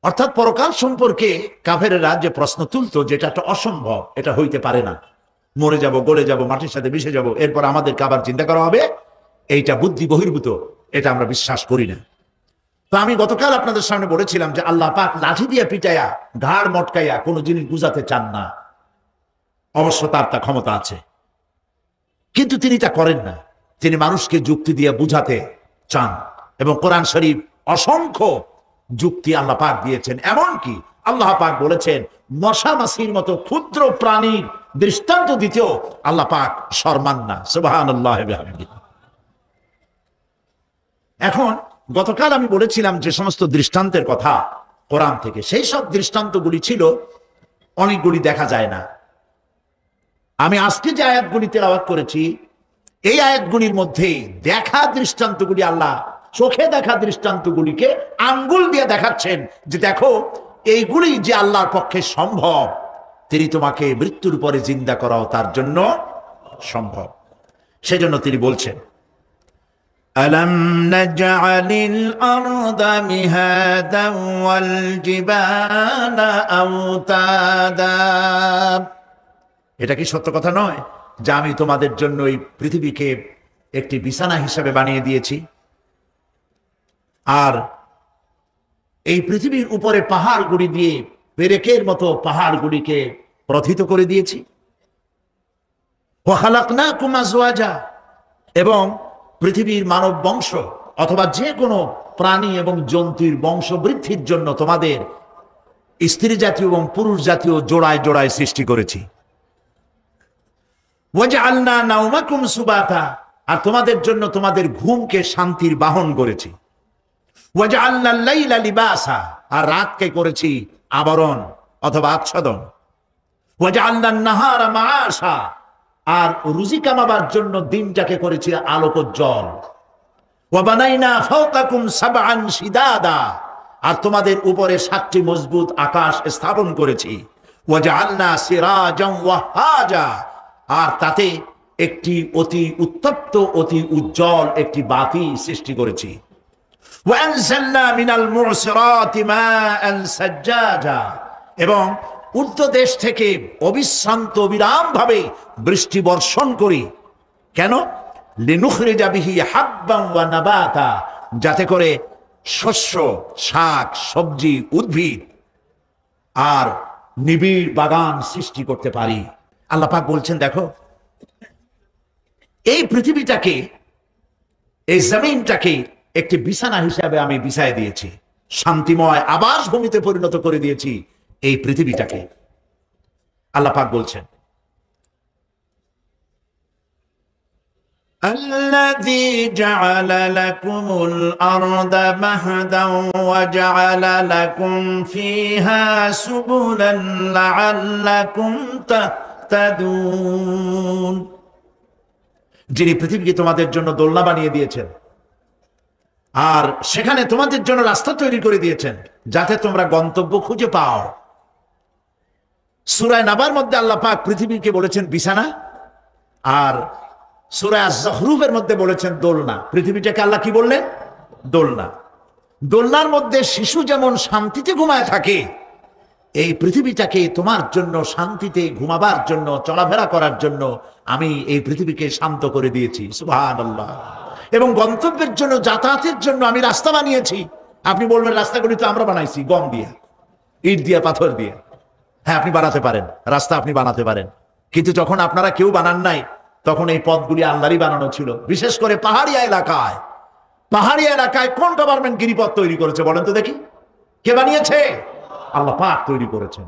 অর্থাৎ পরকাল সম্পর্কে কাফেরেরা যে প্রশ্ন তুলতো, যেটা একটা অসম্ভব, এটা হইতে পারে না, মরে যাব, গলে যাব, মাটির সাথে মিশে যাব, এরপর আমাদেরকে আবার চিন্তা করা হবে, এইটা বুদ্ধি বহির্ভূত, এটা আমরা বিশ্বাস করি না। তো আমি গতকাল আপনাদের সামনে বলেছিলাম যে আল্লাহ পাক লাঠি দিয়ে পিটাইয়া, ঘাড় মটকাইয়া কোনো জিনিস বুঝাতে চান না। অবশ্য তার তা ক্ষমতা আছে, কিন্তু তিনি তা করেন না। তিনি মানুষকে যুক্তি দিয়ে বুঝাতে চান, এবং কোরআন শরীফ অসংখ্য যুক্তি আল্লাহ পাক দিয়েছেন। এমনকি আল্লাহ পাক বলেছেন মশা মাছির মতো ক্ষুদ্র প্রাণীর দৃষ্টান্ত দিতেও আল্লাহ পাক শরমান না। সুবহানাল্লাহ। এখন গতকাল আমি বলেছিলাম যে সমস্ত দৃষ্টান্তের কথা কোরআন থেকে, সেই সব দৃষ্টান্তগুলি ছিল অনেকগুলি দেখা যায় না। আমি আজকে যে আয়াতগুলি তেলাওয়াত করেছি, এই আয়াতগুলির মধ্যে দেখা দৃষ্টান্তগুলি, আল্লাহ চোখে দেখা দৃষ্টান্তগুলিকে আঙ্গুল দিয়ে দেখাচ্ছেন যে দেখো, এইগুলি যে আল্লাহর পক্ষে সম্ভব, তিনি তোমাকে মৃত্যুর পরে জিন্দা করাও তার জন্য সম্ভব। সেজন্য তিনি বলছেন ألم نجعل الأرض مهادا والجبال أوتادا। এটা কি সত্য কথা নয় যে আমি তোমাদের জন্য এই পৃথিবীকে একটি বিছানা হিসাবে বানিয়ে দিয়েছি, আর এই পৃথিবীর উপরে পাহাড়গুলি দিয়ে পেরেকের মতো পাহাড়গুলিকে প্রথিত করে দিয়েছি। ওয়া খালাকনাকুম আজওয়াজা, এবং পৃথিবীর মানব বংশ অথবা যে কোনো প্রাণী এবং জন্তুর বংশ বৃদ্ধির জন্য তোমাদের স্ত্রী জাতীয় এবং পুরুষ জাতীয় জোড়ায় জোড়ায় সৃষ্টি করেছি। ওয়াজআলনা নাওমাকুম সুবাতা, আর তোমাদের জন্য তোমাদের ঘুমকে শান্তির বাহন করেছি। ওয়াজআলনা লাইলা লিবাসা, আর রাতকে করেছি আবরণ অথবা আচ্ছাদন। ওয়াজআলনা নাহারা মাআশা, আর রুজি কামাবার জন্য দিনটাকে করেছি আলোকোজ্জ্বল। ওয়া বানাইনা ফাওকাকুম সাবআন শিদাদা, আর তোমাদের উপরে 7টি মজবুত আকাশ স্থাপন করেছি। ওয়াজআলনা সিরাজাম ওয়াহাজা, আর তাতে একটি অতি উত্তপ্ত অতি উজ্জ্বল একটি বাতি সৃষ্টি করেছি। ওয়ানজালনা মিনাল মুসিরাতি মাআন সাজ্জাজা, এবং উর্ধ্ব দেশ থেকে অবিশ্রান্ত বিরাম ভাবে বৃষ্টি বর্ষণ করি। কেন? লিনুখরিজা বিহি হাব্বান ওয়া নাবাতা, যাতে করে শস্য, শাক, সবজি, উদ্ভিদ আর নিবিড় বাগান সৃষ্টি করতে পারি। আল্লাহ পাক বলছেন, দেখো এই পৃথিবীটাকে, এই জমিনটাকে একটি বিছানা হিসাবে আমি বিছায় দিয়েছি, শান্তিময় আবাস ভূমিতে পরিণত করে দিয়েছি এই পৃথিবীটাকে। আল্লাহ পাক বলছেন, الذي جعل لكم الأرض مهدا وجعل لكم فيها سبلا لعلكم تهتدون, যিনি পৃথিবীকে তোমাদের জন্য দোলনা বানিয়ে দিয়েছেন আর সেখানে তোমাদের জন্য রাস্তা তৈরি করে দিয়েছেন যাতে তোমরা গন্তব্য খুঁজে পাও। সূরা নাবার মধ্যে আল্লাহ পাক পৃথিবীকে বলেছেন বিছানা, আর সূরা আয-যুখরুফের মধ্যে বলেছেন দোলনা। পৃথিবীটাকে আল্লাহ কি বললেন? দোলনা। দোলনার মধ্যে শিশু যেমন শান্তিতে ঘুমায় থাকে, এই পৃথিবীটাকে তোমার জন্য শান্তিতে ঘুমাবার জন্য, চলাফেরা করার জন্য আমি এই পৃথিবীকে শান্ত করে দিয়েছি। সুবহানাল্লাহ। এবং গন্তব্যের জন্য, যাতায়াতের জন্য আমি রাস্তা বানিয়েছি। আপনি বলবেন রাস্তাগুলি তো আমরা বানাইছি গম দিয়ে, ইট দিয়ে, পাথর দিয়ে। হ্যাঁ, আপনি বানাতে পারেন, রাস্তা আপনি বানাতে পারেন, কিন্তু যখন আপনারা কেউ বানান নাই তখন এই পথগুলি আল্লাহরই বানানো ছিল। বিশেষ করে পাহাড়ি এলাকায়, পাহাড়ি এলাকায় কোন গভর্নমেন্ট গিরিপথ তৈরি করেছে বলেন তো দেখি? কে বানিয়েছে? আল্লাহ পাক তৈরি করেছেন।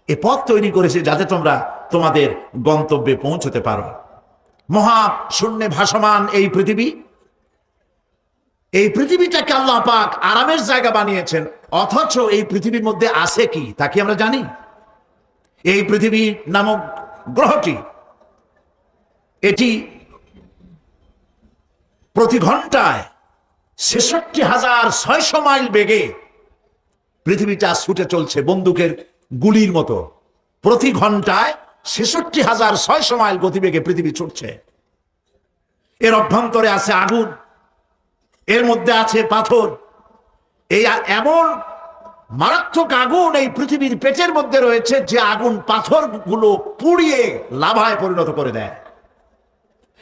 এই পথ তৈরি করেছে যাতে তোমরা তোমাদের গন্তব্যে পৌঁছতে পারো। মহা শূন্যে ভাসমান এই পৃথিবী, এই পৃথিবীটাকে আল্লাহ পাক আরামের জায়গা বানিয়েছেন। অথচ এই পৃথিবীর মধ্যে আছে কি তা কি আমরা জানি? এই পৃথিবী নামক গ্রহটি, এটি প্রতি ঘন্টায় 66,600 মাইল বেগে পৃথিবীটা ছুটে চলছে, বন্দুকের গুলির মতো। প্রতি ঘন্টায় 66,600 মাইল গতিবেগে পৃথিবী ছুটছে। এর অভ্যন্তরে আছে আগুন, এর মধ্যে আছে পাথর। এই এমন মারাত্মক আগুন এই পৃথিবীর পেটের মধ্যে রয়েছে যে আগুন পাথরগুলো পুড়িয়ে লাভায় পরিণত করে দেয়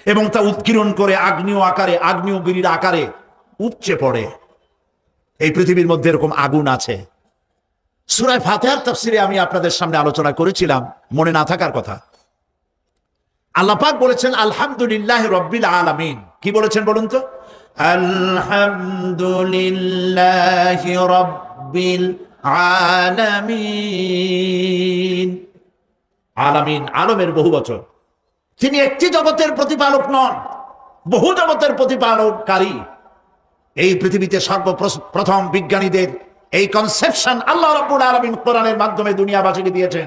এবং তা উৎকিরণ করে আগ্নেয় আকারে, আগ্নেয়গিরির আকারে উপচে পড়ে। এই পৃথিবীর মধ্যে এরকম আগুন আছে। সূরা ফাতিহার তাফসিরে আমি আপনাদের সামনে আলোচনা করেছিলাম, মনে না থাকার কথা। আল্লাহ পাক বলেছেন আলহামদুলিল্লাহি রাব্বিল আলামিন। কি বলেছেন বলুন তো? আলহামদুলিল্লাহি রাব্বিল আলামিন। আলামিন, আলমের বহুবচন। তিনি একটি জগতের প্রতিপালক নন, বহু জগতের প্রতিপালনকারী। এই পৃথিবীতে সর্বপ্রথম বিজ্ঞানীদের এই কনসেপশন আল্লাহ রাব্বুল আলামিন কোরআনের মাধ্যমে দুনিয়াবাসীকে দিয়েছেন।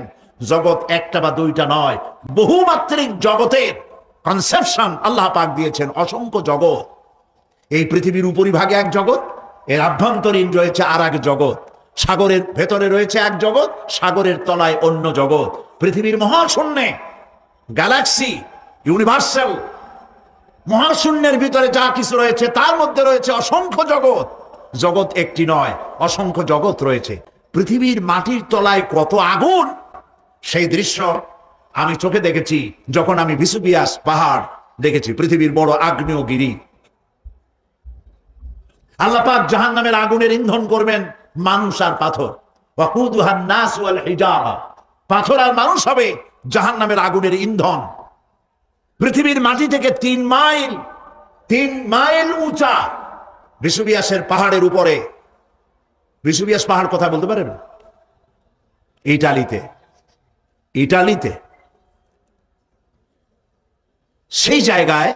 জগৎ একটা বা দুইটা নয়, বহুমাত্রিক জগতের কনসেপশন আল্লাহ পাক দিয়েছেন, অসংখ্য জগৎ। এই পৃথিবীর উপরিভাগে এক জগৎ, এর আভ্যন্তরীণ রয়েছে আর এক জগৎ। সাগরের ভেতরে রয়েছে এক জগৎ, সাগরের তলায় অন্য জগৎ। পৃথিবীর মহাশূন্যে, গ্যালাক্সি, ইউনিভার্সাল মহাশূন্যের ভিতরে যা কিছু রয়েছে তার মধ্যে রয়েছে অসংখ্য জগৎ। জগৎ একটি নয়, অসংখ্য জগৎ রয়েছে। পৃথিবীর মাটির তলায় কত আগুন, সেই দৃশ্য আমি চোখে দেখেছি যখন আমি ভিসুভিয়াস পাহাড় দেখেছি, পৃথিবীর বড় আগ্নেয়গিরি। আল্লাহ পাক জাহান্নামের আগুনের ইন্ধন করবেন মানুষ আর পাথর। ওয়াকুদুহান নাস ওয়াল হিজারা, পাথর আর মানুষ হবে জাহান্নামের আগুনের ইন্ধন। পৃথিবীর মাটি থেকে 3 মাইল উঁচা ভিসুভিয়াসের পাহাড়ের উপরে। ভিসুভিয়াস পাহাড় কথা বলতে পারেন? ইটালিতে। সেই জায়গায়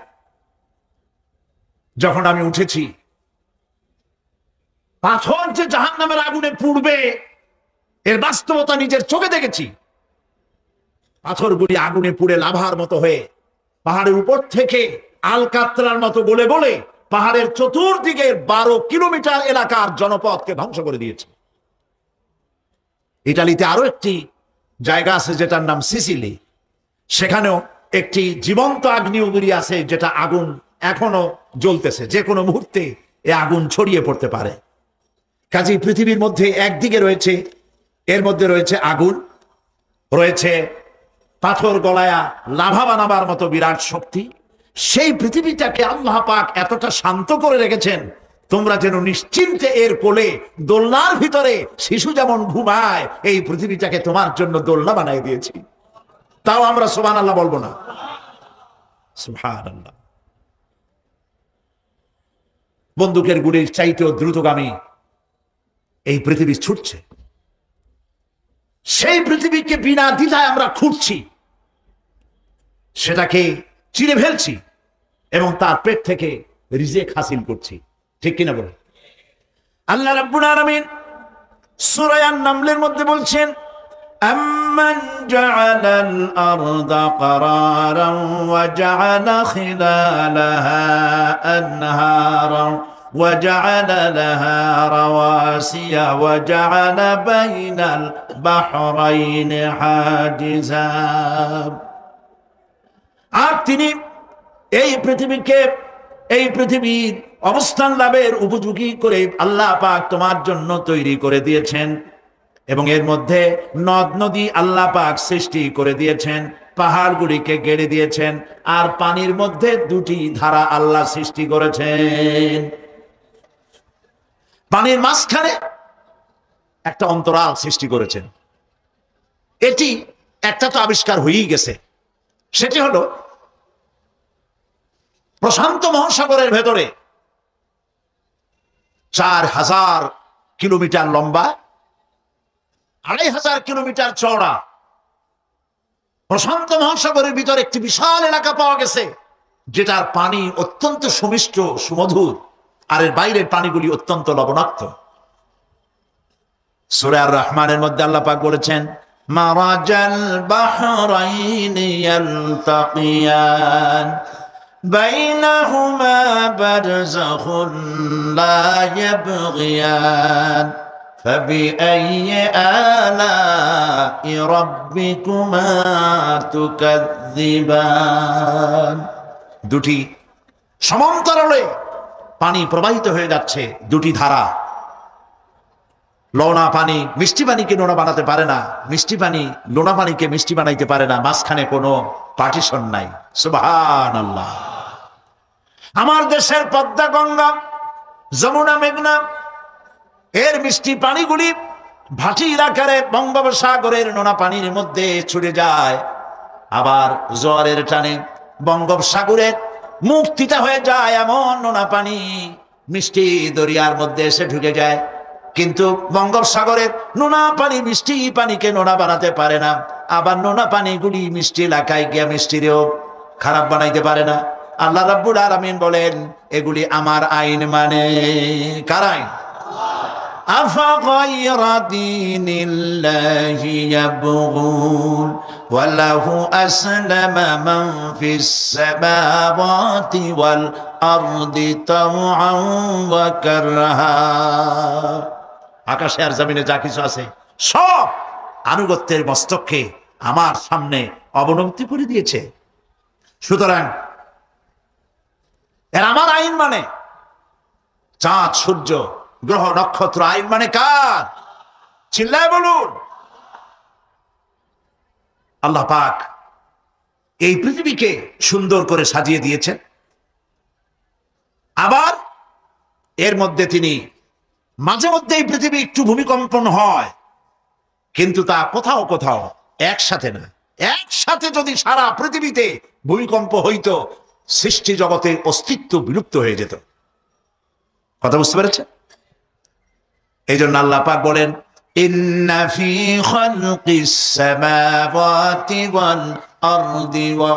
যখন আমি উঠেছি, পাথর যে জাহান্নামের আগুনে পুড়বে এর বাস্তবতা নিজের চোখে দেখেছি। পাথরগুলি আগুনে পুড়ে লাভার মতো হয়ে পাহাড়ের উপর থেকে আলকাতরার মতো গলে গলে পাহাড়ের চতুর্দিকে 12 কিলোমিটার এলাকার জনপদকে ধ্বংস করে দিয়েছে। ইটালিতে আরো একটি জায়গা আছে যেটার নাম সিসিলি, সেখানেও একটি জীবন্ত আগ্নেয়গিরি আছে যেটা আগুন এখনো জ্বলতেছে, যে কোনো মুহূর্তে এ আগুন ছড়িয়ে পড়তে পারে। কাজেই পৃথিবীর মধ্যে একদিকে রয়েছে, এর মধ্যে রয়েছে আগুন, রয়েছে পাথর গলায়া লাভা বানাবার মতো বিরাট শক্তি। সেই পৃথিবীটাকে আল্লাহ পাক এতটা শান্ত করে রেখেছেন, তোমরা যেন নিশ্চিন্তে এর কোলে দোলনার ভিতরে শিশু যেমন ঘুমায়, এই পৃথিবীটাকে তোমার জন্য দোলনা বানাই দিয়েছি। তাও আমরা সুবহানাল্লাহ বলবো না? সুবহানাল্লাহ। বন্দুকের গুলির চাইতেও দ্রুতগামী এই পৃথিবী ছুটছে। সেই পৃথিবীকে বিনা দ্বিধায় আমরা খুঁজছি, সেটাকে চিরে ফেলছি এবং তার পেট থেকে রিজেক হাসিল করছি। ঠিক কিনা বলে? আল্লাহ রাব্বুল আলামিন সূরা আন-নামলের মধ্যে বলছেন, আম্মান জাআলাল আরদা ক্বারারান ওয়া জাআলা খিলালাহা আনহারান وجعل لها رواسي وجعل بين البحرين حاجزا। আর তিনি এই পৃথিবীর অবস্থান লাভের উপযোগী করে আল্লাহ পাক তোমার জন্য তৈরি করে দিয়েছেন এবং এর মধ্যে নদ নদী আল্লাহ পাক সৃষ্টি করে দিয়েছেন, পাহাড়গুলিকে গেড়ে দিয়েছেন, আর পানির মধ্যে 2টি ধারা আল্লাহ সৃষ্টি করেছেন। পানির মাঝখানে একটা অন্তরাল সৃষ্টি করেছেন। এটি একটা তো আবিষ্কার হয়েই গেছে, সেটি হলো প্রশান্ত মহাসাগরের ভেতরে 4000 কিলোমিটার লম্বা, 2500 কিলোমিটার চওড়া প্রশান্ত মহাসাগরের ভিতরে একটি বিশাল এলাকা পাওয়া গেছে, যেটার পানি অত্যন্ত সুমিষ্ট সুমধুর, আর এর বাইরের পানিগুলি অত্যন্ত লবণাক্ত। সূরা আর-রহমানের মধ্যে আল্লাহ পাক বলেছেন, মারাজাল বাহরাইনি ইয়ালতাকিয়ান বাইনাহুমা বারযাখুন লা ইয়াবগিয়ান ফাবিআইয়ি আলাই রাব্বিকুমা তুকাযযিবান। 2টি সমান্তরালে পানি প্রবাহিত হয়ে যাচ্ছে, 2টি ধারা। লোনা পানি মিষ্টি পানিকে নোনা বানাতে পারে না, মিষ্টি পানি লোনা পানিকে মিষ্টি বানাইতে পারে না, মাঝখানে কোনো পার্টিশন নাই। সুবহানাল্লাহ। আমার দেশের পদ্মা, গঙ্গা, যমুনা, মেঘনা এর মিষ্টি পানিগুলি ভাটি এলাকারে বঙ্গোপসাগরের নোনা পানির মধ্যে ছুটে যায়, আবার জোয়ারের টানে বঙ্গোপসাগরের মুখ তিতা হয়ে যায়, এমন নোনা পানি মিষ্টি দরিয়ার মধ্যে এসে ঢুকে যায়। কিন্তু বঙ্গোপসাগরের নোনা পানি মিষ্টি পানিকে নোনা বানাতে পারে না, আবার নোনা পানিগুলি মিষ্টি এলাকায় গিয়ে মিষ্টিরেও খারাপ বানাইতে পারে না। আল্লাহ রাব্বুল আলামিন বলেন, এগুলি আমার আইন মানে। কার আইন? আফাগায়রা দীনিল্লাহি ইয়াবগুন ওয়া লাহু আসলামা মান ফিস সামাওয়াতি ওয়াল আরদি তাওআন ওয়া কারহা। আকাশে আর জমিনে যা কিছু আছে সব আনুগত্যের মস্তককে আমার সামনে অবনতি করে দিয়েছে। সুতরাং এর আমার আইন মানে। চাঁদ, সূর্য, গ্রহ, নক্ষত্র আইন মানে কার? চিল্লায় বলুন। আল্লাহ পাক এই পৃথিবীকে সুন্দর করে সাজিয়ে দিয়েছেন, আবার এর মধ্যে তিনি মাঝে মধ্যে এই পৃথিবী একটু ভূমিকম্পন হয়, কিন্তু তা কোথাও কোথাও একসাথে না। একসাথে যদি সারা পৃথিবীতে ভূমিকম্প হইতো, সৃষ্টি জগতের অস্তিত্ব বিলুপ্ত হয়ে যেত। কথা বুঝতে পেরেছে? এই জন্য আল্লাহ পাক বলেন, ইন্না ফি খালকিস সামাওয়াতি ওয়াল আরদি ওয়া